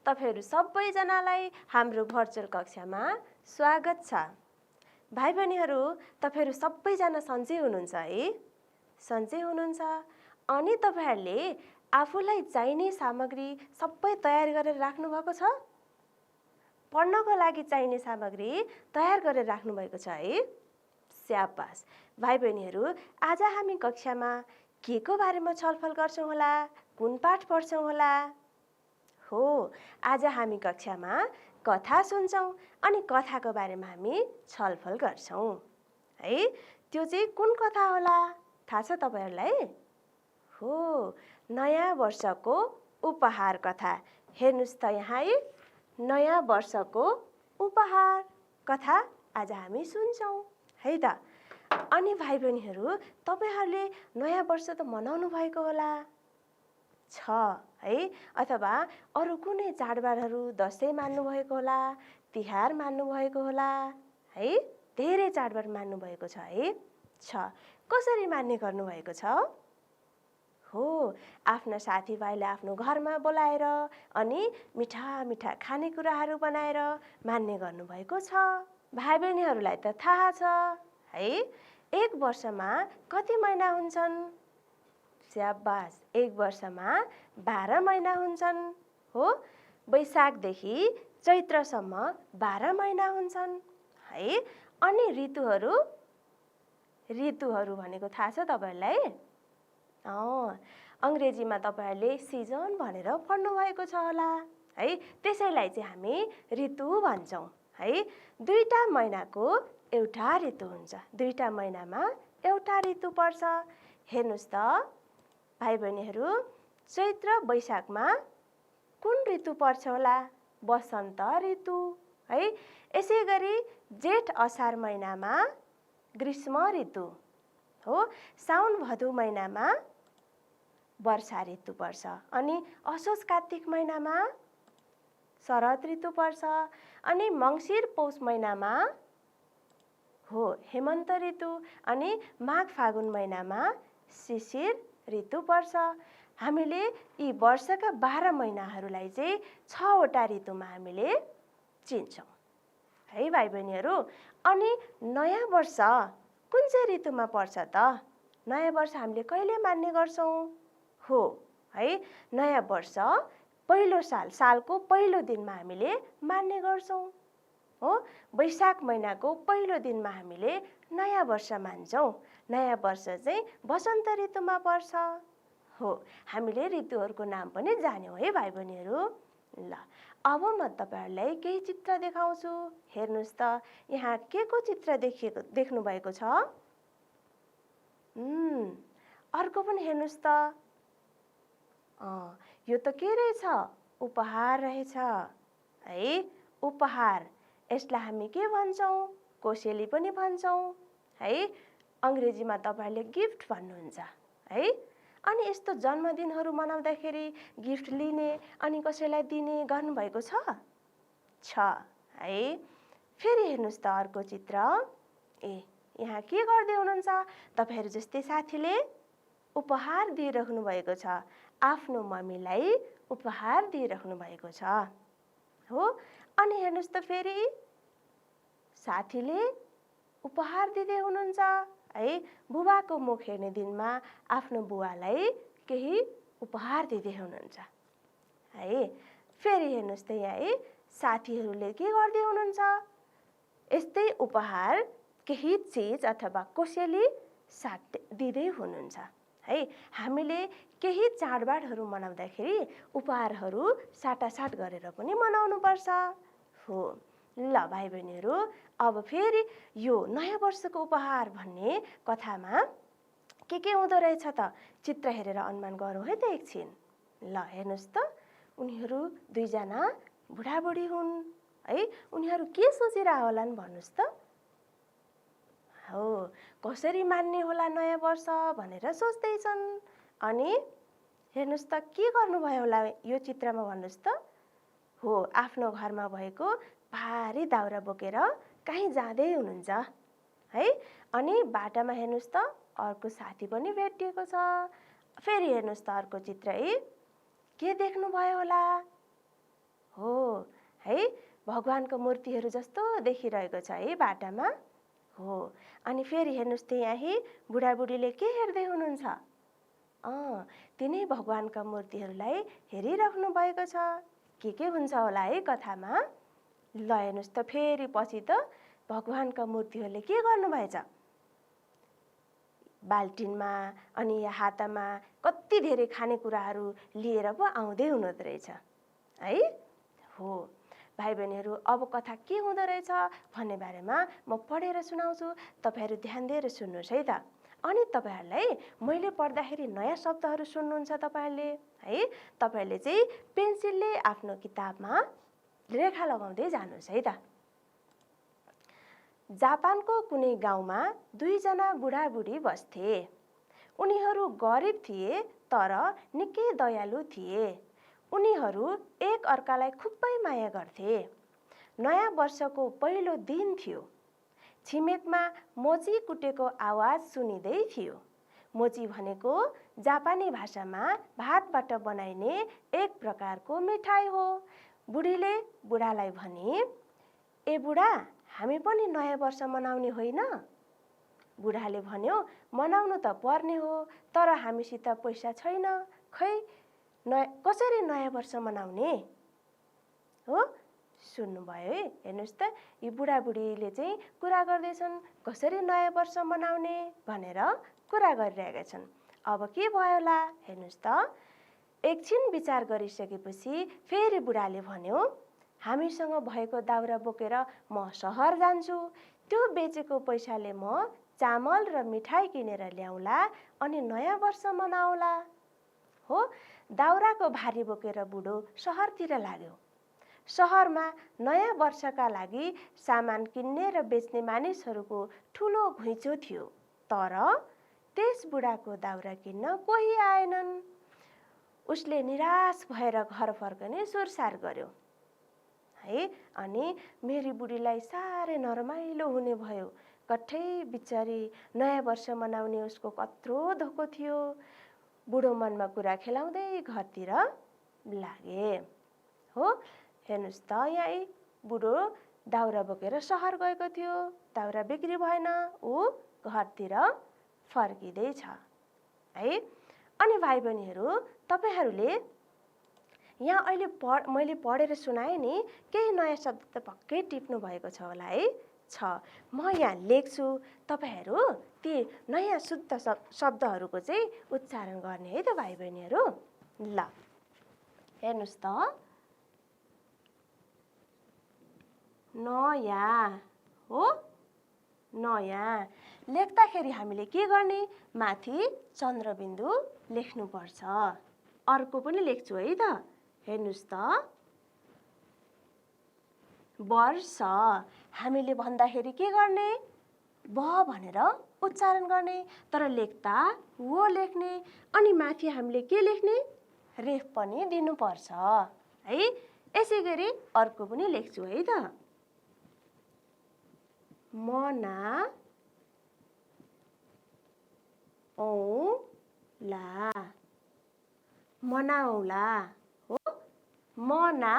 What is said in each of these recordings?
तपाईहरु सबैजनालाई हाम्रो भर्चुअल कक्षामा स्वागत छ। भाइ बहिनीहरु, तपाईहरु सबैजना सन्चै हुनुहुन्छ है? सन्चै हुनुहुन्छ? अनि तपाईहरुले आफूलाई चाहिने सामग्री सबै तयार गरेर राख्नु भएको छ? पढ्नको लागि चाहिने सामग्री तयार गरेर राख्नु भएको छ है? स्याबास। भाइ बहिनीहरु, आज हामी कक्षामा के को बारेमा छलफल गर्छौं होला? कुन पाठ पढ्छौं होला? हो, आज हामी कक्षामा कथा सुन्छौं अनि कथाको बारेमा हामी छलफल गर्छौं है। त्यो चाहिँ कुन कथा होला थाहा छ तपाईहरुलाई? हो, नयाँ वर्षको उपहार कथा। हेर्नुस् त यहाँ है, नयाँ वर्षको उपहार कथा आज हामी सुन्छौं है त। अनि भाइ बहिनीहरु, तपाईहरुले नयाँ वर्ष त मनाउनु भएको होला छ है, अथवा अरु कुनै चाडबाडहरु दशैं मान्नु भएको होला, तिहार मान्नु भएको होला है। धेरै चाडबाड मान्नु भएको छ है। छ। कसरी मान्ने गर्नु भएको छ? हो, आफ्ना साथीभाइले आफ्नो घरमा बोलाएर अनि मिठा मिठा खानेकुराहरु बनाएर मान्ने गर्नु भएको छ। भाइ बहिनीहरुलाई त थाहा छ है, एक वर्षमा कति महिना हुन्छन्? स्याबास, एक वर्षमा 12 महिना हुन्छन्। हो, वैशाखदेखि चैत्रसम्म 12 महिना हुन्छन् है। अनि ऋतुहरु भनेको थाहा छ तपाईहरुलाई? अंग्रेजीमा तपाईहरुले सिजन भनेर पढ्नु भएको छ होला है। त्यसैलाई चाहिँ हामी ऋतु भन्छौं है। दुईटा महिनाको एउटा ऋतु हुन्छ। दुईटा महिनामा एउटा ऋतु पर्छ। हेर्नुस् त भाइ बहिनीहरु, चैत्र वैशाखमा कुन ऋतु पर्छ होला? वसन्त ऋतु है। यसैगरी जेठ असार महिनामा ग्रीष्म ऋतु हो। साउन भदौ महिनामा वर्षा ऋतु पर्छ। अनि असोज कार्तिक महिनामा शरद ऋतु पर्छ। अनि मंसिर पौष महिनामा हो हेमन्त ऋतु। अनि माघ फागुन महिनामा शिशिर ऋतु पर्छ। हामीले यी वर्षका 12 महिनाहरूलाई चाहिँ 6 वटा ऋतुमा हामीले चिन्छौं है भाइ बहिनीहरु। अनि नयाँ वर्ष कुन चाहिँ ऋतुमा पर्छ त? नयाँ वर्ष हामीले कहिले मान्ने गर्छौं? हो है, नयाँ वर्ष पहिलो सालको पहिलो दिनमा हामीले मान्ने गर्छौं। हो, वैशाख महिनाको पहिलो दिनमा हामीले नयाँ वर्ष मान्छौं। नयाँ वर्ष चाहिँ वसन्त ऋतुमा पर्छ। हो, हामीले ऋतुहरुको नाम पनि जान्यौं है भाइ बहिनीहरु। ल, अब म तपाईहरुलाई केही चित्र देखाउँछु। हेर्नुस् त यहाँ के को चित्र देख्नु भएको छ? अर्को पनि हेर्नुस् त। यो त के रहेछ? उपहार रहेछ है। उपहार, यसलाई हामी के भन्छौं? कोसेली पनि भन्छौं है। अंग्रेजीमा तपाईहरुले गिफ्ट भन्नुहुन्छ है। अनि यस्तो जन्मदिनहरु मनाउँदाखेरि गिफ्ट लिने अनि कसैलाई दिने गर्नु भएको छ है। फेरि हेर्नुस् त अर्को चित्र। यहाँ के गर्दै हुनुहुन्छ? तपाईहरु जस्तै साथीले उपहार दिइराख्नु भएको छ। आफ्नो मम्मीलाई उपहार दिइराख्नु भएको छ। हो, अनि हेर्नुस् त फेरि साथीले उपहार दिँदै हुनुहुन्छ है। बुबाको मुख हेर्ने दिनमा आफ्नो बुवालाई केही उपहार दिँदै हुनुहुन्छ है। फेरि हेर्नुस् त यहाँ है, साथीहरुले के गर्दै हुनुहुन्छ? यस्तै उपहार केही चीज अथवा कोसेली दिँदै हुनुहुन्छ है। हामीले केही चाडबाडहरु मनाउँदाखेरि उपहारहरु साटासाट गरेर पनि मनाउनु पर्छ। हो, ल भाइ बहिनीहरु, अब फेरि यो नयाँ वर्षको उपहार भन्ने कथामा के हुँदो रहेछ त? चित्र हेरेर अनुमान गरौँ है त एकछिन। ल हेर्नुस् त, उनीहरु दुईजना बुढाबुढी हुन् है। उनीहरु के सोचिरह होलान् भन्नुस् त? हो, कसरी मान्ने होला नयाँ वर्ष भनेर सोच्दै छन्। अनि हेर्नुस् त के गर्नुभयो होला यो चित्रमा भन्नुस् त? हो, आफ्नो घरमा भएको भारी दाउरा बोकेर कहीँ जाँदै हुनुहुन्छ है। अनि बाटामा हेर्नुस् त अर्को साथी पनि भेटिएको छ। फेरि हेर्नुस् त अर्को चित्र है, के देख्नुभयो होला? भगवानको मूर्तिहरू जस्तो देखिरहेको छ है बाटामा। हो, अनि फेरि हेर्नुहोस् त यही बुढाबुढीले के हेर्दै हुनुहुन्छ? तिनै भगवानका मूर्तिहरूलाई हेरिराख्नु भएको छ। के हुन्छ होला है कथामा? ल हेर्नुहोस् त फेरि पछि त भगवानका मूर्तिहरूले के गर्नुभएछ? बाल्टिनमा अनि हातमा कति धेरै खानेकुराहरू लिएर पो आउँदै हुनुहुँदो रहेछ है। हो भाइ बहिनीहरू, अब कथा के हुँदो रहेछ भन्ने बारेमा म पढेर सुनाउँछु, तपाईँहरू ध्यान दिएर सुन्नुहोस् है त। अनि तपाईँहरूलाई मैले पढ्दाखेरि नयाँ शब्दहरू सुन्नुहुन्छ तपाईँहरूले है। तपाईँहरूले चाहिँ पेन्सिलले आफ्नो किताबमा रेखा लगाउँदै जानुहोस् है त। जापानको कुनै गाउँमा 2 जना बुढाबुढी बस्थे। उनीहरू गरिब थिए तर निकै दयालु थिए। उनीहरू एक अर्कालाई खुबै माया गर्थे। नयाँ वर्षको पहिलो दिन थियो। छिमेकमा मोची कुटेको आवाज सुनिँदै थियो। मोची भनेको जापानी भाषामा भातबाट बनाइने एक प्रकारको मिठाई हो। बुढीले बुढालाई भने, ए बुढा, हामी पनि नयाँ वर्ष मनाउने होइन? बुढाले भन्यो, मनाउनु त पर्ने हो, तर हामीसित पैसा छैन। खै कसरी नयाँ वर्ष मनाउने हो? सुन्नुभयो है? हेर्नुहोस् त, यी बुढाबुढीले चाहिँ कुरा गर्दैछन् कसरी नयाँ वर्ष मनाउने भनेर कुरा गरिरहेका छन्। अब के भयो होला हेर्नुहोस् त। एकछिन विचार गरिसकेपछि फेरि बुढाले भन्यो, हामीसँग भएको दाउरा बोकेर म सहर जान्छु। त्यो बेचेको पैसाले म चामल र मिठाई किनेर ल्याउला अनि नयाँ वर्ष मनाउला। हो, दाउराको भारी बोकेर बुढो सहरतिर लाग्यो। सहरमा नयाँ वर्षका लागि सामान किन्ने र बेच्ने मानिसहरूको ठुलो घुइँचो थियो। तर त्यस बुढाको दाउरा किन्न कोही आएनन्। उसले निराश भएर घर फर्कने सुरसार गर्यो है। अनि मेरी बुढीलाई साह्रै नरमाइलो हुने भयो। कठै बिचारी नयाँ वर्ष मनाउने उसको कत्रो धोको थियो। बुढो मनमा कुरा खेलाउँदै घरतिर लागे। हो, हेर्नुहोस् त, यही बुढो दाउरा बोकेर सहर गएको थियो। दाउरा बिक्री भएन, ऊ घरतिर फर्किँदैछ है। अनि भाइ बहिनीहरू, तपाईँहरूले यहाँ अहिले मैले पढेर सुनाएँ नि, केही नयाँ शब्द त पक्कै टिप्नु भएको छ होला है। म यहाँ लेख्छु, तपाईँहरू ती नयाँ शुद्ध शब्दहरूको चाहिँ उच्चारण गर्ने है त भाइ बहिनीहरू। ल हेर्नुहोस् त, नयाँ हो, नयाँ लेख्दाखेरि हामीले के गर्ने? माथि चन्द्रबिन्दु लेख्नुपर्छ। अर्को पनि लेख्छु है त। हेर्नुहोस् त, वर्ष हामीले भन्दाखेरि के गर्ने? ब भनेर उच्चारण गर्ने, तर लेख्दा वो लेख्ने। अनि माथि हामीले के लेख्ने? रेफ पनि दिनुपर्छ है। यसै गरी अर्को पनि लेख्छु है त। मना औला, मनाउला हो, मना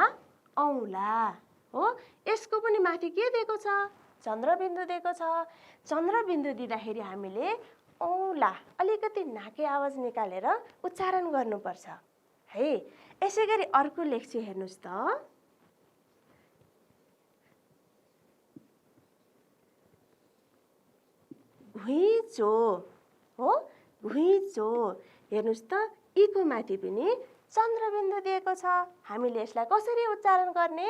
औला हो। यसको पनि माथि के दिएको छ? चन्द्रबिन्दु दिएको छ। चन्द्रबिन्दु दिँदाखेरि हामीले औला अलिकति नाके आवाज निकालेर उच्चारण गर्नुपर्छ है। यसै गरी अर्को लेख्छु, हेर्नुहोस् त। घुइँचो हो, घुइँचो। हेर्नुहोस् त, यीको माथि पनि चन्द्रबिन्दु दिएको छ। हामीले यसलाई कसरी उच्चारण गर्ने?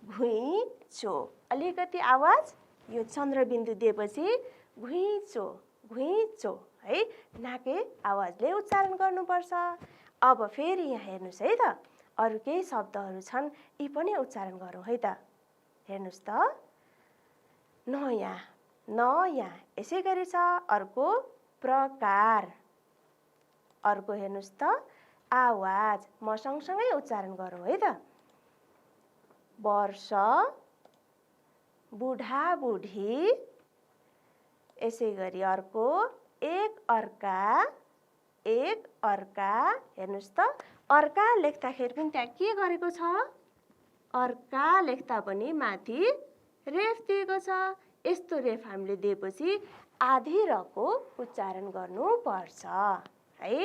घुइँचो। अलिकति आवाज यो चन्द्रबिन्दु दिएपछि घुइँचो, घुइँचो है, नाके आवाजले उच्चारण गर्नुपर्छ। अब फेरि यहाँ हेर्नुहोस् है त, अरू केही शब्दहरू छन्, यी पनि उच्चारण गरौँ है त। हेर्नुहोस् त, नयाँ, नयाँ यसै गरी छ। अर्को प्रकार, अर्को हेर्नुहोस् त आवाज, म सँगसँगै उच्चारण गरौँ है त। वर्ष, बुढाबुढी, यसै गरी अर्को एक अर्का, एक अर्का। हेर्नुहोस् त, अर्का लेख्दाखेरि पनि त्यहाँ के गरेको छ? अर्का लेख्दा पनि माथि रेफ दिएको छ। यस्तो रेफ हामीले दिएपछि आधी रको उच्चारण गर्नुपर्छ है।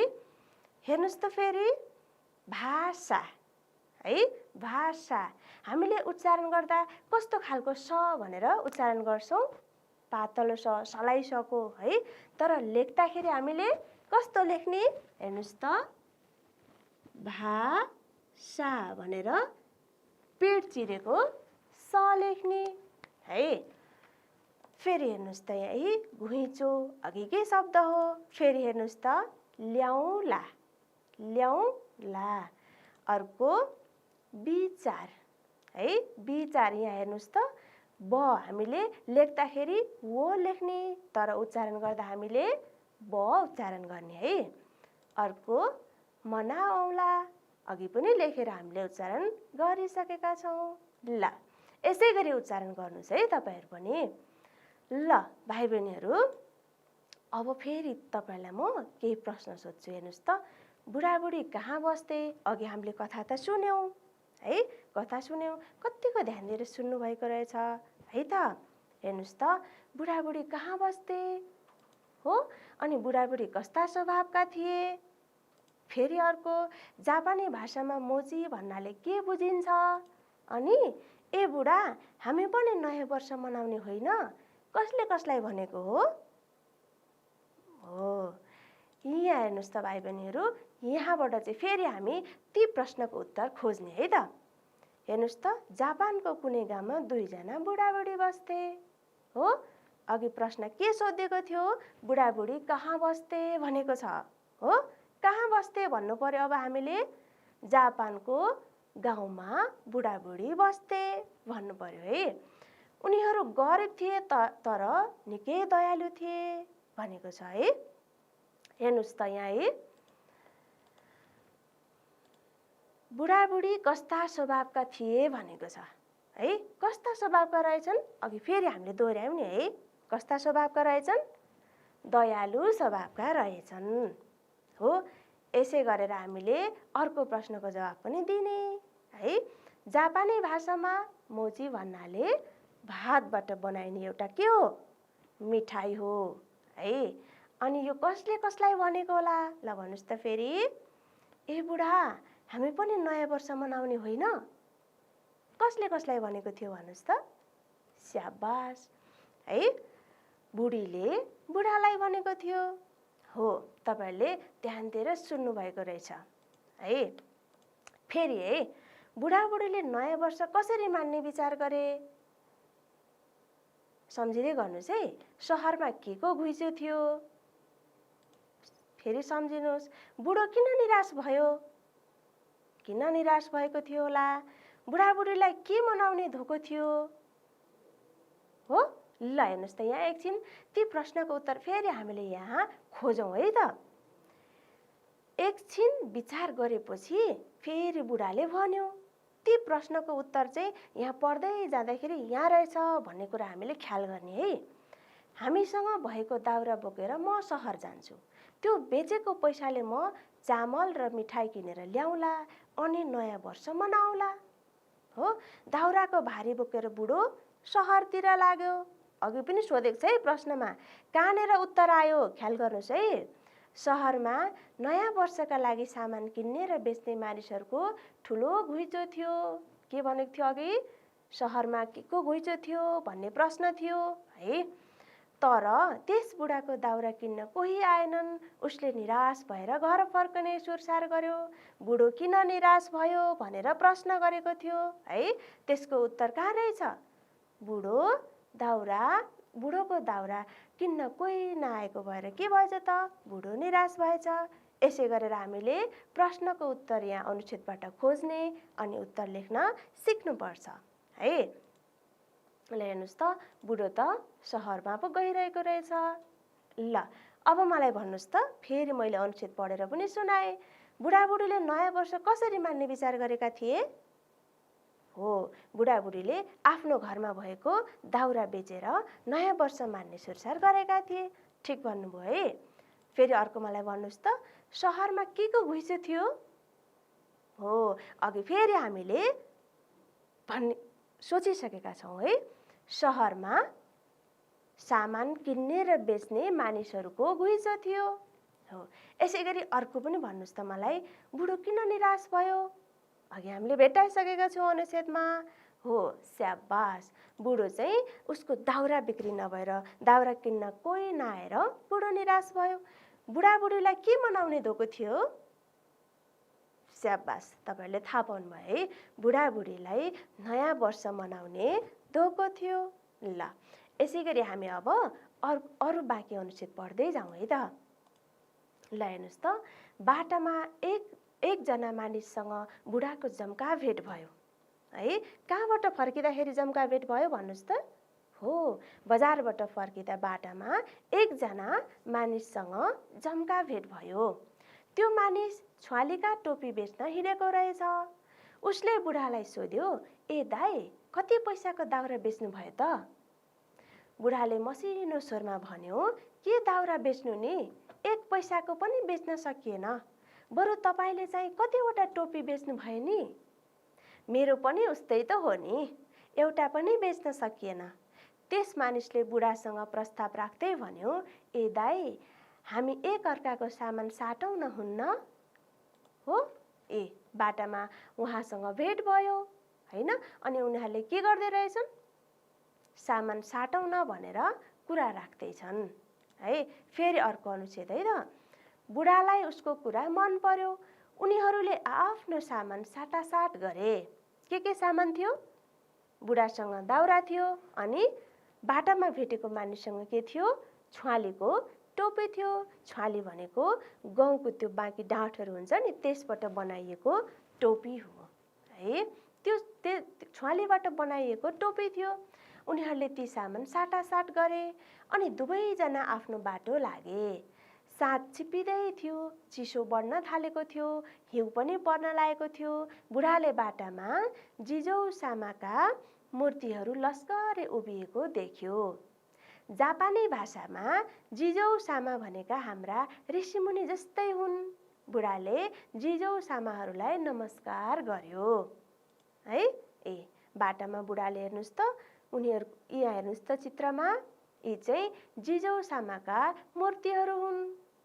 हेर्नुहोस् त फेरि भाषा है, भाषा हामीले उच्चारण गर्दा कस्तो खालको स भनेर उच्चारण गर्छौँ? पातलो स, सलाई सको है। तर लेख्दाखेरि हामीले कस्तो लेख्ने? हेर्नुहोस् त भाषा भनेर पेट चिरेको स लेख्ने है। फेरि हेर्नुहोस् त है, घुइँचो अघि के शब्द हो? फेरि हेर्नुहोस् त ल्याउला, ल्याउला। अर्को विचार है, विचार। यहाँ हेर्नुहोस् त ब हामीले लेख्दाखेरि वो लेख्ने, तर उच्चारण गर्दा हामीले ब उच्चारण गर्ने है। अर्को मनाऔला, अघि पनि लेखेर हामीले उच्चारण गरिसकेका छौँ। ल यसै गरी उच्चारण गर्नुहोस् है तपाईँहरू पनि। ल भाइ बहिनीहरू, अब फेरि तपाईँलाई म केही प्रश्न सोध्छु। हेर्नुहोस् त बुढाबुढी कहाँ बस्थे? अघि हामीले कथा त सुन्यौँ है, कथा सुन्यौँ। कतिको ध्यान दिएर सुन्नुभएको रहेछ है त। हेर्नुहोस् त बुढाबुढी कहाँ बस्थे हो? अनि बुढाबुढी कस्ता स्वभावका थिए? फेरि अर्को जापानी भाषामा मोजी भन्नाले के बुझिन्छ? अनि ए बुढा, हामी पनि नयाँ वर्ष मनाउने होइन, कसले कसलाई भनेको हो? हो, यहाँ हेर्नुहोस् त भाइ बहिनीहरू, यहाँबाट चाहिँ फेरि हामी ती प्रश्नको उत्तर खोज्ने है त। हेर्नुहोस् त जापानको कुनै गाउँमा 2 जना बुढाबुढी बस्थे हो। अघि प्रश्न के सोधेको थियो? बुढाबुढी कहाँ बस्थे भनेको छ हो। कहाँ बस्थे भन्नु पर्यो अब हामीले? जापानको गाउँमा बुढाबुढी बस्थे भन्नु पर्यो है। उनीहरू गरिब थिए तर निकै दयालु थिए भनेको छ है। हेर्नुहोस् त यहाँ है, बुढाबुढी कस्ता स्वभावका थिए भनेको छ है। कस्ता स्वभावका रहेछन्? अघि फेरि हामीले दोहोऱ्यायौँ नि है, कस्ता स्वभावका रहेछन्? दयालु स्वभावका रहेछन् हो। यसै गरेर हामीले अर्को प्रश्नको जवाब पनि दिने है। जापानी भाषामा मोजी भन्नाले भातबाट बनाइने एउटा के हो? मिठाई हो है। अनि यो कसले कसलाई भनेको होला? ल भन्नुहोस् त फेरि। ए बुढा, हामी पनि नयाँ वर्ष मनाउने होइन, कसले कसलाई भनेको थियो भन्नुहोस् त? स्याबास है, बुढीले बुढालाई भनेको थियो हो। तपाईँहरूले ध्यान दिएर सुन्नुभएको रहेछ है। फेरि है, बुढाबुढीले नयाँ वर्ष कसरी मान्ने विचार गरे? सम्झिँदै गर्नुहोस् है। सहरमा के को घुइँचो थियो? फेरि सम्झिनुहोस्। बुढो किन निराश भयो? किन निराश भएको थियो होला? बुढाबुढीलाई के मनाउने धोको थियो हो? ल हेर्नुहोस् त यहाँ एकछिन ती प्रश्नको उत्तर फेरि हामीले यहाँ खोजौँ है त। एकछिन विचार गरेपछि फेरि बुढाले भन्यो। ती प्रश्नको उत्तर चाहिँ यहाँ पढ्दै जाँदाखेरि यहाँ रहेछ भन्ने कुरा हामीले ख्याल गर्ने है। हामीसँग भएको दाउरा बोकेर म सहर जान्छु, त्यो बेचेको पैसाले म चामल र मिठाई किनेर ल्याउला अनि नयाँ वर्ष मनाउला हो। दाउराको भारी बोकेर बुढो सहरतिर लाग्यो। अघि पनि सोधेको छ है प्रश्नमा, कहाँनिर उत्तर आयो ख्याल गर्नुहोस् है। सहरमा नयाँ वर्षका लागि सामान किन्ने र बेच्ने मानिसहरूको ठुलो घुइँचो थियो। के भनेको थियो अघि? सहरमा के को घुइँचो थियो भन्ने प्रश्न थियो है। तर त्यस बुढाको दाउरा किन्न कोही आएनन्। उसले निराश भएर घर फर्कने सुरसार गर्यो। बुढो किन निराश भयो भनेर प्रश्न गरेको थियो है। त्यसको उत्तर कहाँ रहेछ? बुढोको दाउरा किन्न कोही नआएको भएर के भएछ त? बुढो निराश भएछ। यसै गरेर हामीले प्रश्नको उत्तर यहाँ अनुच्छेदबाट खोज्ने अनि उत्तर लेख्न सिक्नुपर्छ है। ल हेर्नुहोस् त, बुढो त सहरमा पो गइरहेको रहेछ। ल अब मलाई भन्नुहोस् त, फेरि मैले अनुच्छेद पढेर पनि सुनाएँ। बुढाबुढीले नयाँ वर्ष कसरी मान्ने विचार गरेका थिए? हो, बुढाबुढीले आफ्नो घरमा भएको दाउरा बेचेर नयाँ वर्ष मान्ने सुरसार गरेका थिए। ठिक भन्नुभयो है। फेरि अर्को मलाई भन्नुहोस् त, सहरमा के को घुइँचो थियो? हो, अघि फेरि हामीले भन्ने सोचिसकेका छौँ है। सहरमा सामान किन्ने र बेच्ने मानिसहरूको घुइँचो थियो। हो, यसै गरी अर्को पनि भन्नुहोस् त मलाई, बुढो किन निराश भयो? अघि हामीले भेटाइसकेका छौँ अनुच्छेदमा। हो, स्याबास, बुढो चाहिँ उसको दाउरा बिक्री नभएर दाउरा किन्न कोही नआएर बुढो निराश भयो। बुढाबुढीलाई के मनाउने धोको थियो? स्याबास, तपाईँहरूले थाहा पाउनुभयो है। बुढाबुढीलाई नयाँ वर्ष मनाउने धोको थियो। ल, यसै गरी हामी अब अरू बाँकी अनुच्छेद पढ्दै जाउँ है त। ल हेर्नुहोस् त, बाटामा एकजना मानिससँग बुढाको जम्का भेट भयो है। कहाँबाट फर्किँदाखेरि जम्का भेट भयो भन्नुहोस् त? हो, बजारबाट फर्किँदा बाटामा एकजना मानिससँग जम्का भेट भयो। त्यो मानिस छ्वालीका टोपी बेच्न हिँडेको रहेछ। उसले बुढालाई सोध्यो, ए दाइ, कति पैसाको दाउरा बेच्नु भयो त? बुढाले मसिनो स्वरमा भन्यो, के दाउरा बेच्नु नि, 1 पैसाको पनि बेच्न सकिएन। बरु तपाईँले चाहिँ कतिवटा टोपी बेच्नु भयो नि? मेरो पनि उस्तै त हो नि, एउटा पनि बेच्न सकिएन। त्यस मानिसले बुढासँग प्रस्ताव राख्दै भन्यो, ए दाइ, हामी एक अर्काको सामान साटौँ न हुन्न? हो, बाटामा उहाँसँग भेट भयो हैन। अनि उनीहरूले के गर्दै रहेछन्? सामान साटौँ न भनेर कुरा राख्दैछन् है। फेरि अर्को अनुच्छेद है त। बुढालाई उसको कुरा मन पर्यो। उनीहरूले आफ्नो सामान साटासाट गरे। के सामान थियो? बुढासँग दाउरा थियो, अनि बाटामा भेटेको मानिससँग के थियो? छ्वालीको टोपी थियो। छ्वाली भनेको गहुँको त्यो बाँकी डाँठहरू हुन्छ नि, त्यसबाट बनाइएको टोपी हो है। त्यो छ्वालीबाट बनाइएको टोपी थियो। उनीहरूले ती सामान साटासाट गरे अनि दुवैजना आफ्नो बाटो लागे। साँझ छिप्पिँदै थियो, चिसो बढ्न थालेको थियो, हिउँ पनि पर्न लागेको थियो। बुढाले बाटामा जिजौसामाका मूर्तिहरू लस्करे उभिएको देख्यो। जापानी भाषामा जिजौसामा भनेका हाम्रा ऋषिमुनि जस्तै हुन्। बुढाले जिजौसामाहरूलाई नमस्कार गर्यो है। बाटामा बुढाले हेर्नुहोस् त, उनीहरू यहाँ हेर्नुहोस् त चित्रमा, यी चाहिँ जिजौसामाका मूर्तिहरू हुन्।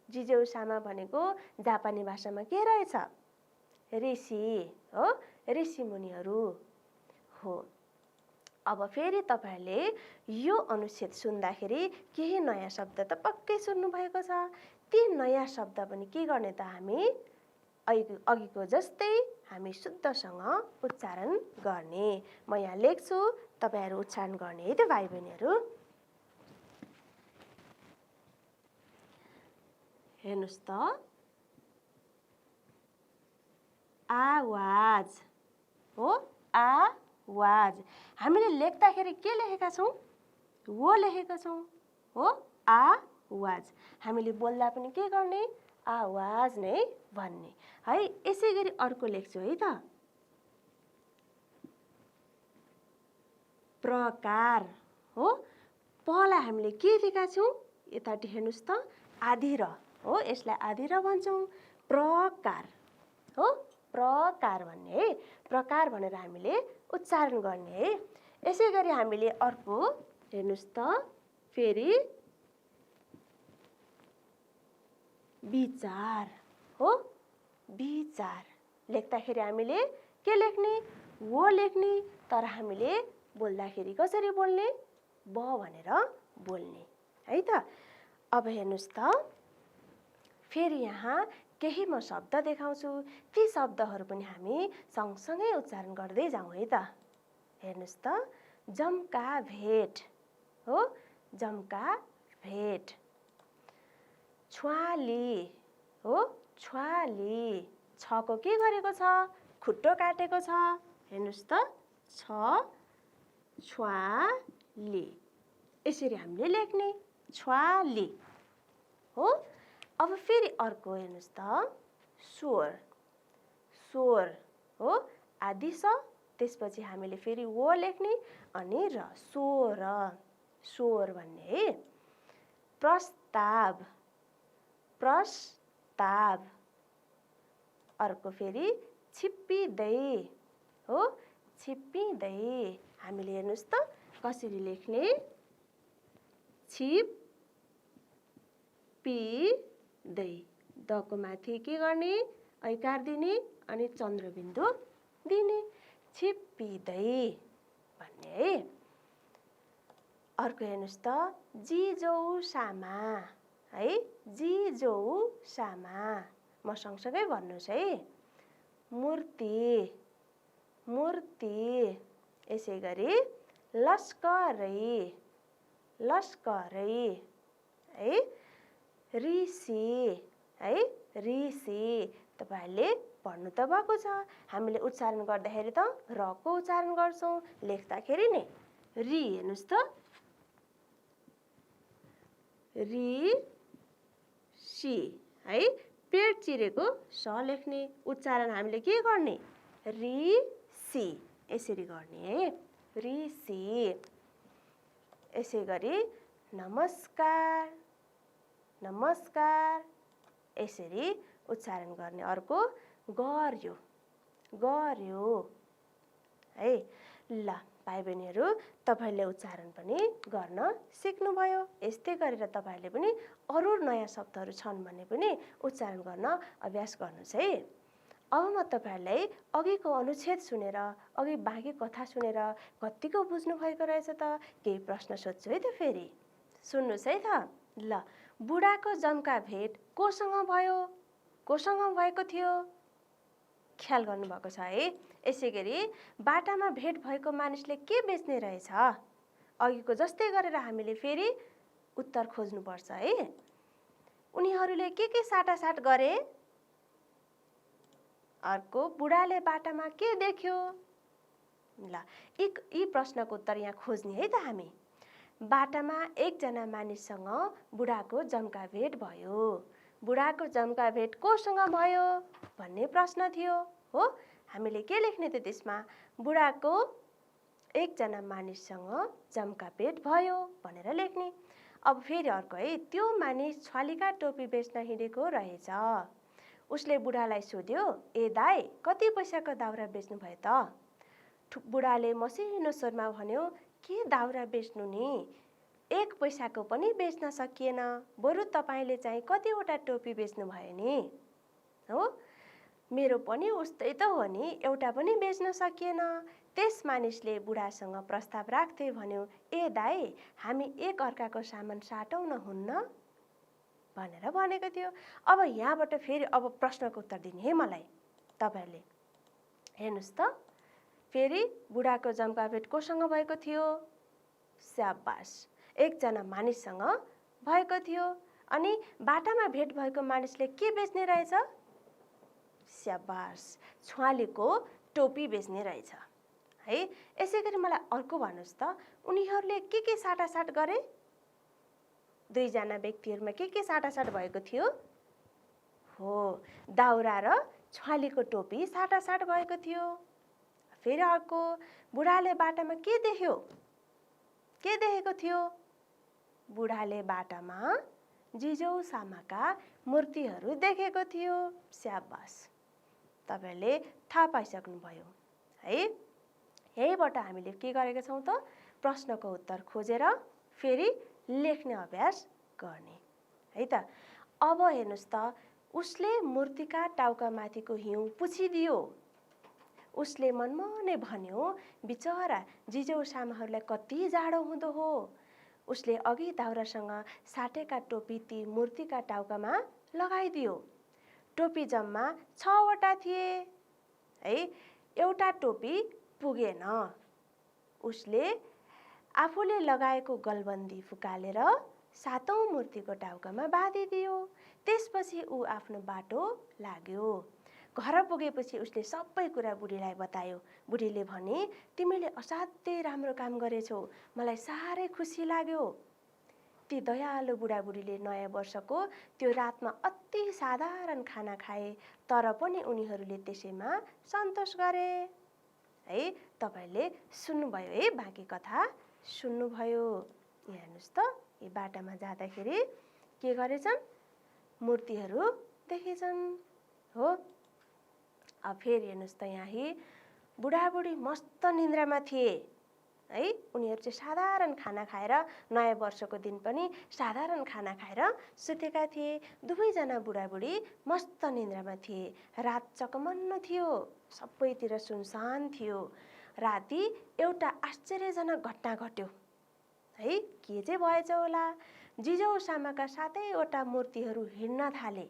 जिजौसामा भनेको जापानी भाषामा के रहेछ? ऋषि हो, ऋषिमुनिहरू हो। अब फेरि तपाईँहरूले यो अनुच्छेद सुन्दाखेरि केही नयाँ शब्द त पक्कै सुन्नुभएको छ। ती नयाँ शब्द पनि के गर्ने त हामी अघिको जस्तै हामी शुद्धसँग उच्चारण गर्ने। म यहाँ लेख्छु, तपाईँहरू उच्चारण गर्ने है त भाइ बहिनीहरू। हेर्नुहोस् त, आवाज हो, आवाज। हामीले लेख्दाखेरि के लेखेका छौँ? वो लेखेका छौँ हो, आवाज। हामीले बोल्दा पनि के गर्ने? आवाज नै भन्ने है। यसै गरी अर्को लेख्छु है त। प्रकार हो, पलाई हामीले के दिएका छौँ? यतापट्टि हेर्नुहोस् त, आधी र हो, यसलाई आधी र भन्छौँ। प्रकार हो, प्रकार भन्ने है। प्रकार भनेर हामीले उच्चारण गर्ने है। यसै गरी हामीले अर्को हेर्नुहोस् त, फेरि विचार हो, विचार। लेख्दाखेरि हामीले के लेख्ने? वो लेख्ने, तर हामीले बोल्दाखेरि कसरी बोल्ने? ब भनेर बोल्ने है त। अब हेर्नुहोस् त, फेरि यहाँ केही म शब्द देखाउँछु। ती शब्दहरू पनि हामी सँगसँगै उच्चारण गर्दै जाउँ है त। हेर्नुहोस् त, जम्का भेट हो, जम्का भेट। छ्वाली हो, छ्वाली। छको के गरेको छ? खुट्टो काटेको छ। हेर्नुहोस् त, छ्वाली। यसरी हामीले लेख्ने, छ्वाली हो। अब फेरि अर्को हेर्नुहोस् त, स्वर। स्वर हो, आदि स, त्यसपछि हामीले फेरि वो लेख्ने अनि र, स्वर। स्वर भन्ने है। प्रस्ताव, प्रस्ताव। अर्को फेरि छिप्पिँदै हो, छिप्पिँदै। हामीले हेर्नुहोस् त कसरी लेख्ने, छिप्पिँदै। दको माथि के गर्ने, ऐकार दिने अनि चन्द्रबिन्दु दिने, छिप्पिँदै भन्ने है। अर्को हेर्नुहोस् त जिजौसामा है, जिजौसामा। म सँगसँगै भन्नुहोस् है, मूर्ति, मूर्ति। यसै गरी लस्करै, लस्करै है, ऋषि है, ऋषि। तपाईहरुले पढ्नु त भएको छ। हामीले उच्चारण गर्दाखेरि त रको उच्चारण गर्छौं, लेख्दाखेरि नि रि। हेर्नुहोस् त ऋषि है, पेट चिरेको स लेख्ने, उच्चारण हामीले के गर्ने, ऋषि यसरी गर्ने है, ऋषि। यसै गरी नमस्कार, नमस्कार यसरी उच्चारण गर्ने। अर्को गर्यो, गर्यो है। ल भाइ बहिनीहरू, तपाईले उच्चारण पनि गर्न सिक्नुभयो। यस्तै गरेर तपाईले पनि अरू नयाँ शब्दहरू छन् भने पनि उच्चारण गर्न अभ्यास गर्नुहोस् है। अब म तपाईहरुलाई अघिको अनुच्छेद सुनेर, अघि बाँकी कथा सुनेर कतिको बुझ्नु भएको रहेछ त, केही प्रश्न सोध्छु है त फेरि। सुन्नुहोस् है त। ल बुढाको जम्का भेट कोसँग भयो, कोसँग भएको थियो, ख्याल गर्नुभएको छ है। यसै गरी बाटामा भेट भएको मानिसले के बेच्ने रहेछ, अघिको जस्तै गरेर हामीले फेरि उत्तर खोज्नुपर्छ है। उनीहरूले के साटासाट गरे। अर्को बुढाले बाटामा के देख्यो। ल यी प्रश्नको उत्तर यहाँ खोज्ने है त हामी। बाटामा एकजना मानिससँग बुढाको जम्का भेट भयो। बुढाको जम्का भेट कोसँग भयो भन्ने प्रश्न थियो हो। हामीले के लेख्ने त त्यसमा, बुढाको एकजना मानिससँग जम्का भेट भयो भनेर लेख्ने। अब फेरि अर्को है, त्यो मानिस छ्वालीका टोपी बेच्न हिँडेको रहेछ। उसले बुढालाई सोध्यो, ए दाइ कति पैसाको दाउरा बेच्नु भयो त। बुढाले मसिनो स्वरमा भन्यो, के दाउरा बेच्नु नि, 1 पैसाको पनि बेच्न सकिएन, बरु तपाईले चाहिँ कतिवटा टोपी बेच्नु भयो नि हो। मेरो पनि उस्तै त हो नि, एउटा पनि बेच्न सकिएन। त्यस मानिसले बुढासँग प्रस्ताव राख्दै भन्यो, ए दाइ हामी एक अर्काको सामान साटौँ न हुन्न भनेर भनेको थियो। अब यहाँबाट फेरि अब प्रश्नको उत्तर दिने है मलाई तपाईहरुले। हेर्नुस् त, फेरि बुढाको जम्का भेट कोसँग भएको थियो, स्याबास, एकजना मानिससँग भएको थियो। अनि बाटामा भेट भएको मानिसले के बेच्ने रहेछ, स्याबास, छ्वालीको टोपी बेच्ने रहेछ है। यसै गरी मलाई अर्को भन्नुस् त, उनीहरूले के साटासाट गरे। दुईजना व्यक्तिहरूमा के साटासाट भएको थियो हो, दाउरा र छ्वालीको टोपी साटासाट भएको थियो। फेरि अर्को, बुढाले बाटामा के देख्यो, के देखेको थियो। बुढाले बाटामा जिजौसामाका मूर्तिहरू देखेको थियो। स्याबास, तपाईले थाहा पाइसक्नुभयो है। यहीबाट हामीले के गरेका छौँ त, प्रश्नको उत्तर खोजेर फेरि लेख्ने अभ्यास गर्ने है त। अब हेर्नुस् त, उसले मूर्तिका टाउकामाथिको हिउँ पुछिदियो। उसले मनमनै भन्यो, बिचरा जिजौसामाहरूलाई कति जाडो हुँदो हो। उसले अघि दाउरासँग साटेका टोपी ती मूर्तिका टाउकामा लगाइदियो। टोपी जम्मा 6 वटा थिए है, एउटा टोपी पुगेन। उसले आफूले लगाएको गलबन्दी फुकालेर 7औं मूर्तिको टाउकामा बाँधिदियो। त्यसपछि ऊ आफ्नो बाटो लाग्यो। घर पुगेपछि उसले सबै कुरा बुढीलाई बतायो। बुढीले भने, तिमीले असाध्यै राम्रो काम गरेछौ, मलाई साह्रै खुसी लाग्यो। ती दयालु बुढाबुढीले नयाँ वर्षको त्यो रातमा अति साधारण खाना खाए, तर पनि उनीहरूले त्यसैमा सन्तोष गरे है। तपाईले सुन्नुभयो है, बाँकी कथा सुन्नुभयो। यहाँ हेर्नुस् त, यी बाटामा जाँदाखेरि के गरेछन्, मूर्तिहरू देखेछन् हो। अब फेरि हेर्नुस् त, यहाँ बुढाबुढी मस्त निन्द्रामा थिए है। उनीहरू चाहिँ साधारण खाना खाएर नयाँ वर्षको दिन पनि साधारण खाना खाएर सुतेका थिए। दुवैजना बुढाबुढी मस्त निन्द्रामा थिए। रात चकमन्न थियो, सबैतिर सुनसान थियो। राति एउटा आश्चर्यजनक घटना घट्यो है। के चाहिँ भएछ होला? जिजौ सामाका 7वटा मूर्तिहरू हिँड्न थाले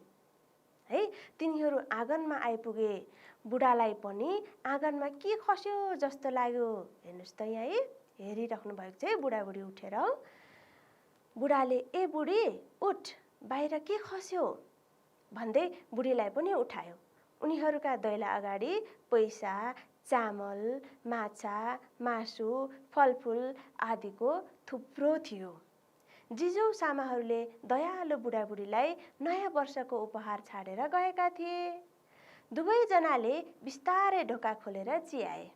है। तिनीहरू आँगनमा आइपुगे। बुढालाई पनि आँगनमा के खस्यो जस्तो लाग्यो। हेर्नुहोस् त यहाँ है, हेरिराख्नु भएको छ है बुढाबुढी उठेर। बुढाले ए बुढी उठ, बाहिर के खस्यो भन्दै बुढीलाई पनि उठायो। उनीहरूका दैला अगाडि पैसा, चामल, माछा, मासु, फलफुल आदिको थुप्रो थियो। जिजौ सामाहरूले दयालु बुढाबुढीलाई नयाँ वर्षको उपहार छाडेर गएका थिए। दुवैजनाले बिस्तारै ढोका खोलेर चियाए।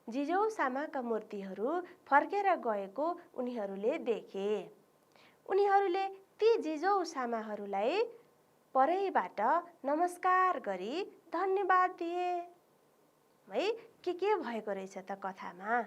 जिजौ सामाका मूर्तिहरू फर्केर गएको उनीहरूले देखे। उनीहरूले ती जिजौ सामाहरूलाई परैबाट नमस्कार गरी धन्यवाद दिए है। के भएको रहेछ त कथामा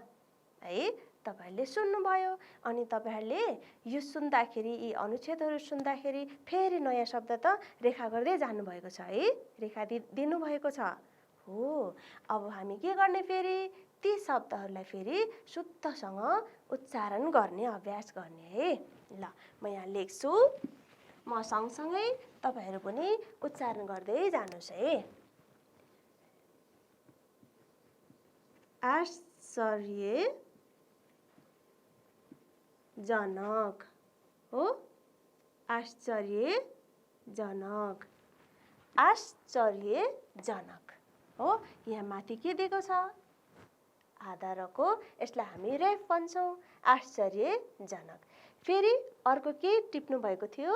है, तपाईहरूले सुन्नुभयो। अनि तपाईहरूले यो सुन्दाखेरि, यी अनुच्छेदहरू सुन्दाखेरि फेरि नयाँ शब्द त रेखा गर्दै जानुभएको छ है, रेखा दिनुभएको छ हो। अब हामी के गर्ने, फेरि ती शब्दहरूलाई फेरि शुद्धसँग उच्चारण गर्ने अभ्यास गर्ने है। ल म यहाँ लेख्छु, म सँगसँगै तपाईहरू पनि उच्चारण गर्दै जानुहोस् है। आश्चर्यजनक हो, आश्चर्यजनक, आश्चर्यजनक हो। यहाँ माथि के दिएको छ? आधारको, यसलाई हामी रेफ भन्छौँ। आश्चर्यजनक। फेरि अर्को के टिप्नु भएको थियो?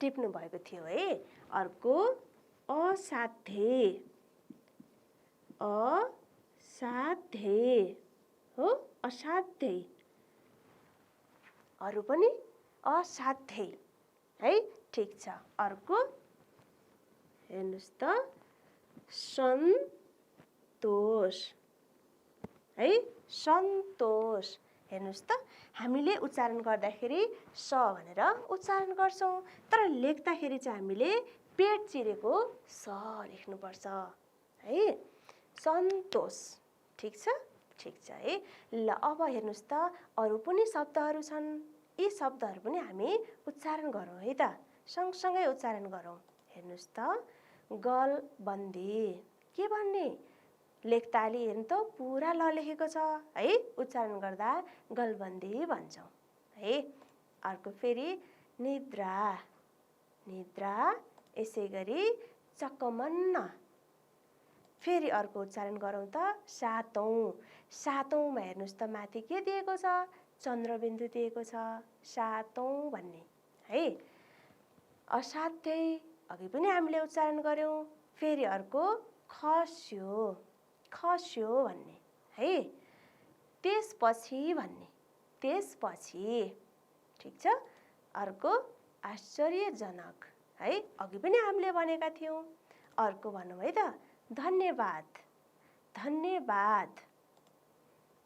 टिप्नु भएको थियो है। अर्को असाध्य, असाध्य हो, असाध्य। अरू पनि असाध्य है, ठिक छ। अर्को हेर्नुहोस् त, सन्तोष है, सन्तोष। हेर्नुहोस् त, हामीले उच्चारण गर्दाखेरि स भनेर उच्चारण गर्छौँ, तर लेख्दाखेरि चाहिँ हामीले पेट चिरेको स लेख्नुपर्छ है। सन्तोष, ठिक छ, ठिक छ है। ल अब हेर्नुहोस् त, अरू पनि शब्दहरू छन्। यी शब्दहरू पनि हामी उच्चारण गरौँ है त, सँगसँगै उच्चारण गरौँ। हेर्नुहोस् त, गलबन्दी के भन्ने? लेख्ताली हेर्नु त पुरा ल लेखेको छ है, उच्चारण गर्दा गलबन्दी भन्छौँ है। अर्को फेरि निद्रा, निद्रा, यसै गरी चकमन्न। फेरि अर्को उच्चारण गरौँ त, सातौँ। सातौँमा हेर्नुहोस् त माथि के दिएको छ? चन्द्रबिन्दु दिएको छ, सातौँ भन्ने है। असाध्य अघि पनि हामीले उच्चारण गऱ्यौँ। फेरि अर्को खस्यो, खस्यो भन्ने है। त्यसपछि भन्ने, त्यसपछि, ठिक छ। अर्को आश्चर्यजनक है, अघि पनि हामीले भनेका थियौँ। अर्को भनौँ है त, धन्यवाद, धन्यवाद।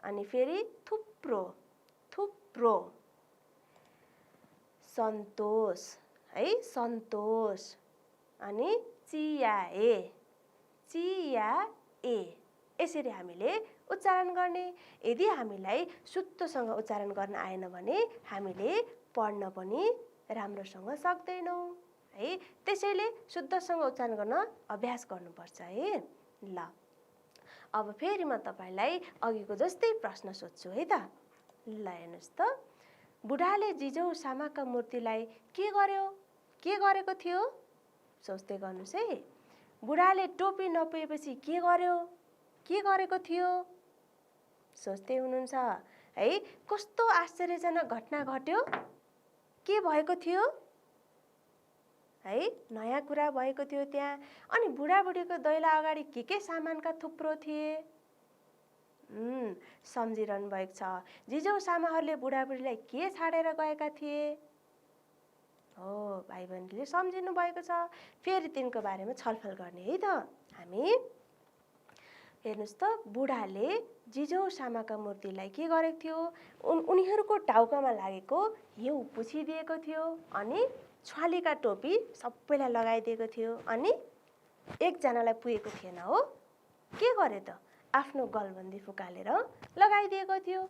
अनि फेरि थुप्रो, थुप्रो। सन्तोष है, सन्तोष। अनि चियाए, चियाए। यसरी हामीले उच्चारण गर्ने। यदि हामीलाई शुद्धसँग उच्चारण गर्न आएन भने हामीले पढ्न पनि राम्रोसँग सक्दैनौँ है। त्यसैले शुद्धसँग उच्चारण गर्न अभ्यास गर्नुपर्छ है। ल अब फेरि म तपाईँलाई अघिको जस्तै प्रश्न सोध्छु है त। ल हेर्नुहोस् त, बुढाले जिजौ सामाका मूर्तिलाई के गर्यो? के गरेको थियो? सोच्दै गर्नुहोस् है। बुढाले टोपी नपुगेपछि के गर्यो? के गरेको थियो? सोच्दै हुनुहुन्छ है। कस्तो आश्चर्यजनक घटना घट्यो? के भएको थियो है? नयाँ कुरा भएको थियो त्यहाँ। अनि बुढाबुढीको दैला अगाडि के सामानका थुप्रो थिए? सम्झिरहनु भएको छ। जिजौ सामाहरूले बुढाबुढीलाई के छाडेर गएका थिए? हो, भाइ बहिनीले सम्झिनु भएको छ। फेरि तिनको बारेमा छलफल गर्ने है त हामी। हेर्नुहोस् त बुढाले जिजौसामाका मूर्तिलाई के गरेको थियो, उनीहरूको टाउकामा लागेको हिउँ पुछिदिएको थियो अनि छ्वालीका टोपी सबैलाई लगाइदिएको थियो अनि एकजनालाई पुगेको थिएन हो, के गरे त आफ्नो गलबन्दी फुकालेर लगाइदिएको थियो।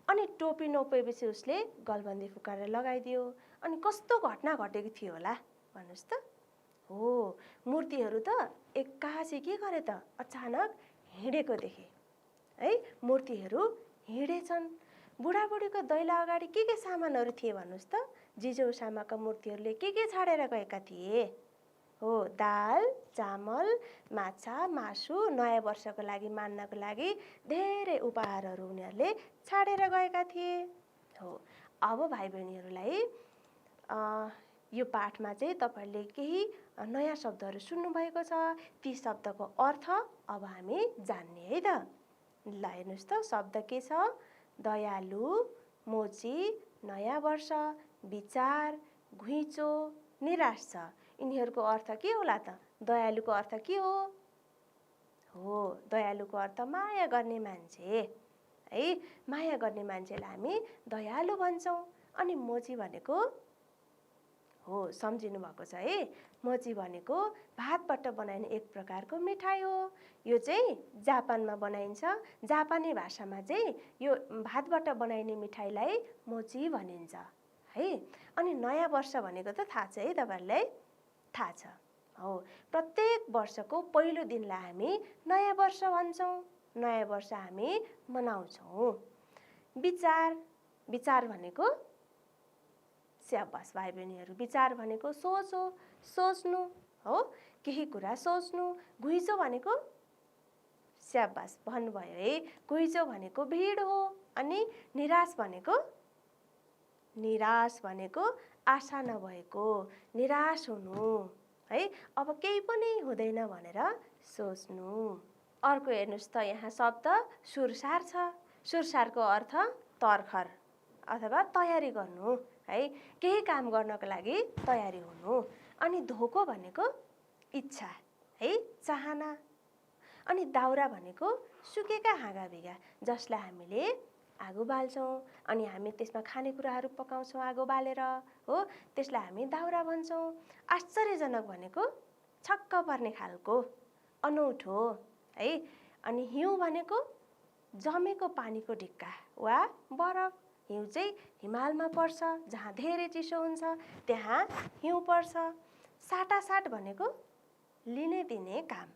अनि टोपी नपाएपछि उसले गलबन्दी फुकालेर लगाइदियो। अनि कस्तो घटना घटेको थियो होला भन्नुहोस् त। हो, मूर्तिहरू त एक्कासी के गरे त अचानक हिँडेको देखे है। मूर्तिहरू हिँडेछन्। बुढाबुढीको दैला अगाडि के सामानहरू थिए भन्नुहोस् त। जिजौसामाका मूर्तिहरूले के छाडेर गएका थिए? हो, दाल, चामल, माछा, मासु, नयाँ वर्षको लागि मान्नको लागि धेरै उपहारहरू उनीहरूले छाडेर गएका थिए। हो, अब भाइ बहिनीहरूलाई यो पाठमा चाहिँ तपाईँहरूले केही नयाँ शब्दहरू सुन्नुभएको छ। ती शब्दको अर्थ अब हामी जान्ने है त। ल हेर्नुहोस् त, शब्द के छ? दयालु, मोची, नयाँ वर्ष, विचार, घुइँचो, निराश छ। यिनीहरूको अर्थ के होला त? दयालुको अर्थ के हो? हो, दयालुको अर्थ माया गर्ने मान्छे है। माया गर्ने मान्छेलाई हामी दयालु भन्छौँ। अनि मोची भनेको, हो सम्झिनु भएको छ है, मोची भनेको भातबाट बनाइने एक प्रकारको मिठाई हो। यो चाहिँ जापानमा बनाइन्छ। जापानी भाषामा चाहिँ यो भातबाट बनाइने मिठाईलाई मोची भनिन्छ है। अनि नयाँ वर्ष भनेको त थाहा छ है तपाईँहरूलाई, थाहा छ। हो, प्रत्येक वर्षको पहिलो दिनलाई हामी नयाँ वर्ष भन्छौँ। नयाँ वर्ष हामी मनाउँछौँ। विचार, विचार भनेको स्याबास भाइ बहिनीहरू, विचार भनेको सोच हो, सोच्नु हो, केही कुरा सोच्नु। घुइँचो भनेको स्याबास भन्नुभयो है, घुइँचो भनेको भिड हो। अनि निराश भनेको, निराश भनेको आशा नभएको, निराश हुनु है। अब केही पनि हुँदैन भनेर सोच्नु। अर्को हेर्नुहोस् त, यहाँ शब्द सुरसार छ। सुरसारको अर्थ तर्खर अथवा तयारी गर्नु है, केही काम गर्नको लागि तयारी हुनु। अनि धोको भनेको इच्छा है, चाहना। अनि दाउरा भनेको सुकेका हाँगाभिगा जसलाई हामीले आगो बाल्छौँ अनि हामी त्यसमा खानेकुराहरू पकाउँछौँ आगो बालेर, हो, त्यसलाई हामी दाउरा भन्छौँ। आश्चर्यजनक भनेको छक्क पर्ने खालको, अनौठो है। अनि हिउँ भनेको जमेको पानीको ढिक्का वा बरफ। हिउँ चाहिँ हिमालमा पर्छ, जहाँ धेरै चिसो हुन्छ त्यहाँ हिउँ पर्छ। साटासाट भनेको लिने दिने काम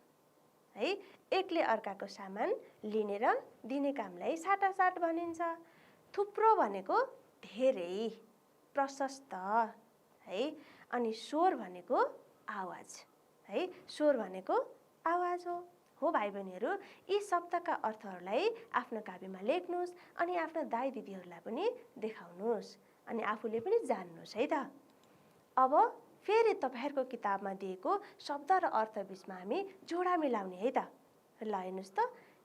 है। एकले अर्काको सामान लिने र दिने कामलाई साटासाट भनिन्छ। थुप्रो भनेको धेरै, प्रशस्त है। अनि स्वर भनेको आवाज है। स्वर भनेको आवाज हो भाइ बहिनीहरू। यी शब्दका अर्थहरूलाई आफ्नो काव्यमा लेख्नुहोस् अनि आफ्ना दाइ दिदीहरूलाई पनि देखाउनुहोस् अनि आफूले पनि जान्नुहोस् है त। अब फेरि तपाईँहरूको किताबमा दिएको शब्द र अर्थ बिचमा हामी जोडा मिलाउने है त। ल हेर्नुहोस् त,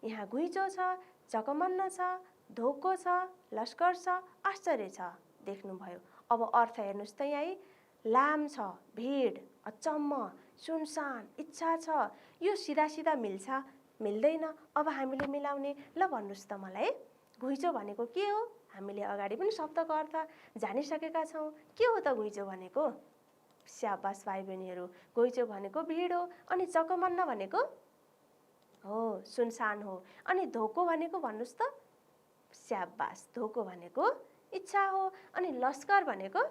यहाँ घुइँचो छ, चकमन्न छ, धोको छ, लस्कर छ, आश्चर्य छ, देख्नुभयो। अब अर्थ हेर्नुहोस् त, यहीँ लाम छ, भिड, अचम्म, सुनसान, इच्छा छ। यो सिधा सिधा मिल्छ? मिल्दैन। अब हामीले मिलाउने, ल भन्नुहोस् त मलाई। घुइँचो भनेको के हो? हामीले अगाडि पनि शब्दको अर्थ जानिसकेका छौँ। के हो त घुइँचो भनेको? स्याबास भाइ बहिनीहरू, घुइँचो भनेको भिड हो। अनि चकमन्न भनेको हो सुनसान हो। अनि धोको भनेको भन्नुहोस् त? स्याबास, धोको भनेको इच्छा हो। अनि लस्कर भनेको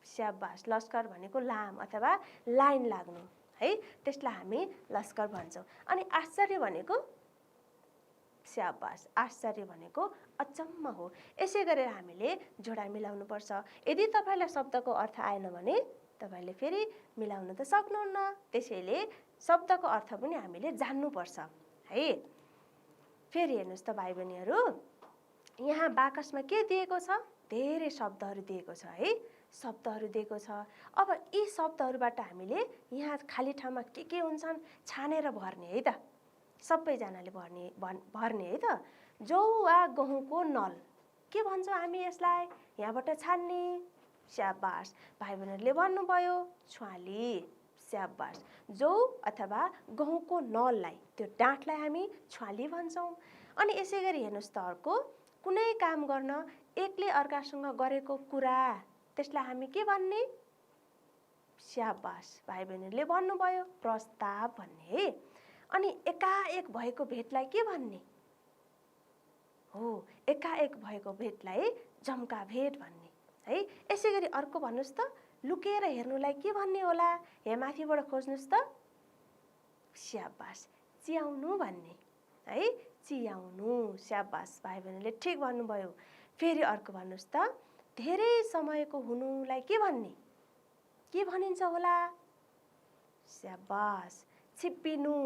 स्याबास, लस्कर भनेको लाम अथवा लाइन लाग्नु है, त्यसलाई हामी लस्कर भन्छौँ। अनि आश्चर्य भनेको स्याबास, आश्चर्य भनेको अचम्म हो। यसै गरेर हामीले जोडा मिलाउनुपर्छ। यदि तपाईँलाई शब्दको अर्थ आएन भने तपाईँले फेरि मिलाउन त सक्नुहुन्न। त्यसैले शब्दको अर्थ पनि हामीले जान्नुपर्छ है। फेरि हेर्नुहोस् त भाइ बहिनीहरू, यहाँ बाकसमा के दिएको छ? धेरै शब्दहरू दिएको छ है, शब्दहरू दिएको छ। अब यी शब्दहरूबाट हामीले यहाँ खाली ठाउँमा के हुन्छन् छानेर भर्ने है त। सबैजनाले भर्ने है त। जौ वा गहुँको नल के भन्छौँ हामी यसलाई? यहाँबाट छान्ने। स्याबास, भाइ बहिनीहरूले भन्नुभयो छ्वाली। स्याबास। जौ अथवा गहुँको नललाई, त्यो डाँठलाई हामी छ्वाली भन्छौँ। अनि यसै गरी हेर्नुहोस् त अर्को, कुनै काम गर्न एकले अर्कासँग गरेको कुरा, त्यसलाई हामी के भन्ने? स्याबास, भाइ बहिनीहरूले भन्नुभयो, प्रस्ताव भन्ने है। अनि एकाएक भएको भेटलाई के भन्ने? हो, एकाएक भएको भेटलाई जम्का भेट भन्ने है। यसै गरी अर्को भन्नुहोस् त, लुकेर हेर्नुलाई के भन्ने होला? यहाँ माथिबाट खोज्नुहोस् त। स्याबास, चियाउनु भन्ने है, चियाउनु। स्याबास, भाइ बहिनीले ठिक भन्नुभयो। फेरि अर्को भन्नुहोस् त, धेरै समयको हुनुलाई के भन्ने? के भनिन्छ होला? स्याबास, छिप्पिनु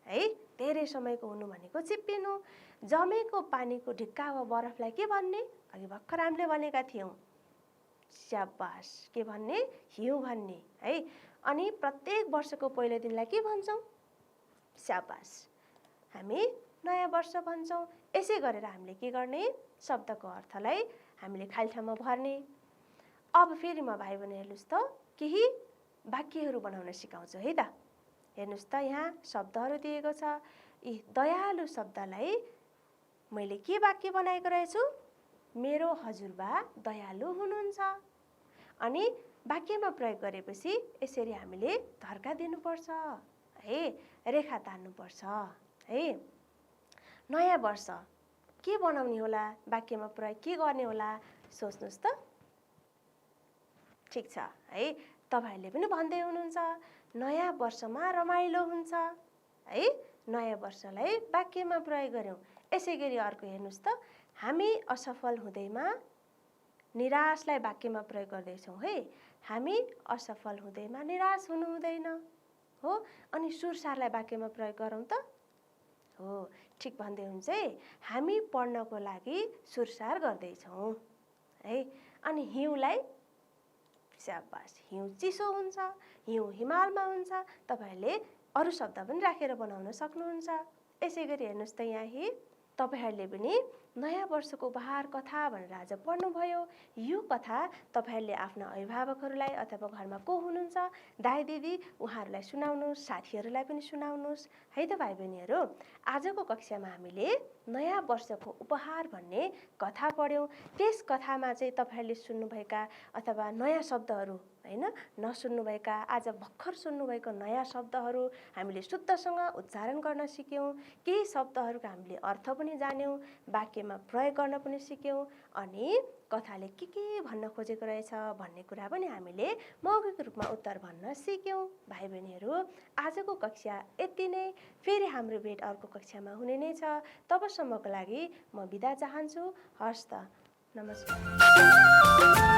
है। धेरै समयको हुनु भनेको छिप्पिनु। जमेको पानीको ढिक्का वा बरफलाई के भन्ने? अघि भर्खर हामीले भनेका थियौँ। स्याबास, के भन्ने? हिउँ भन्ने है। अनि प्रत्येक वर्षको पहिलो दिनलाई के भन्छौँ? स्याबास, हामी नयाँ वर्ष भन्छौँ। यसै गरेर हामीले के गर्ने? शब्दको अर्थलाई हामीले खाली ठाउँमा भर्ने। अब फेरि म भाइ बहिनी हेर्नुहोस् त, केही वाक्यहरू बनाउन सिकाउँछु है त। हेर्नुहोस् त, यहाँ शब्दहरू दिएको छ। यी दयालु शब्दलाई मैले के वाक्य बनाएको रहेछु? मेरो हजुरबा दयालु हुनुहुन्छ। अनि वाक्यमा प्रयोग गरेपछि यसरी हामीले धर्का दिनुपर्छ है, रेखा तान्नुपर्छ है। नयाँ वर्ष के बनाउने होला? वाक्यमा प्रयोग के गर्ने होला? सोच्नुहोस् त। ठिक छ है, तपाईँहरूले पनि भन्दै हुनुहुन्छ नयाँ वर्षमा रमाइलो हुन्छ है। नयाँ वर्षलाई वाक्यमा प्रयोग गऱ्यौँ। यसै गरी अर्को हेर्नुहोस् त, हामी असफल हुँदैमा निराशलाई वाक्यमा प्रयोग गर्दैछौँ है। हामी असफल हुँदैमा निराश हुनु हुँदैन हो। अनि सुरसारलाई वाक्यमा प्रयोग गरौँ त। हो, ठिक भन्दै हुन्छ है। हामी पढ्नको लागि सुरसार गर्दैछौँ है। अनि हिउँलाई, स्याबास, हिउँ चिसो हुन्छ, हिउँ हिमालमा हुन्छ। तपाईँहरूले अरू शब्द पनि राखेर बनाउन सक्नुहुन्छ। यसै गरी हेर्नुहोस् त, यहाँ तपाईँहरूले पनि नयाँ वर्षको उपहार कथा भनेर आज पढ्नुभयो। यो कथा तपाईँहरूले आफ्ना अभिभावकहरूलाई अथवा घरमा को हुनुहुन्छ दाइ दिदी उहाँहरूलाई सुनाउनुहोस्, साथीहरूलाई पनि सुनाउनुहोस् है त भाइ बहिनीहरू। आजको कक्षामा हामीले नयाँ वर्षको उपहार भन्ने कथा पढ्यौँ। त्यस कथामा चाहिँ तपाईँहरूले सुन्नुभएका अथवा नयाँ शब्दहरू हैन, नसुन्नुभएका, आज भर्खर सुन्नुभएको नयाँ शब्दहरू हामीले शुद्धसँग उच्चारण गर्न सिक्यौँ। केही शब्दहरूको हामीले अर्थ पनि जान्यौँ, वाक्यमा प्रयोग गर्न पनि सिक्यौँ। अनि कथाले के भन्न खोजेको रहेछ भन्ने कुरा पनि हामीले मौखिक रूपमा उत्तर भन्न सिक्यौँ। भाइ बहिनीहरू, आजको कक्षा यति नै। फेरि हाम्रो भेट अर्को कक्षामा हुने नै छ। तबसम्मको लागि म बिदा चाहन्छु। हस् त, नमस्कार।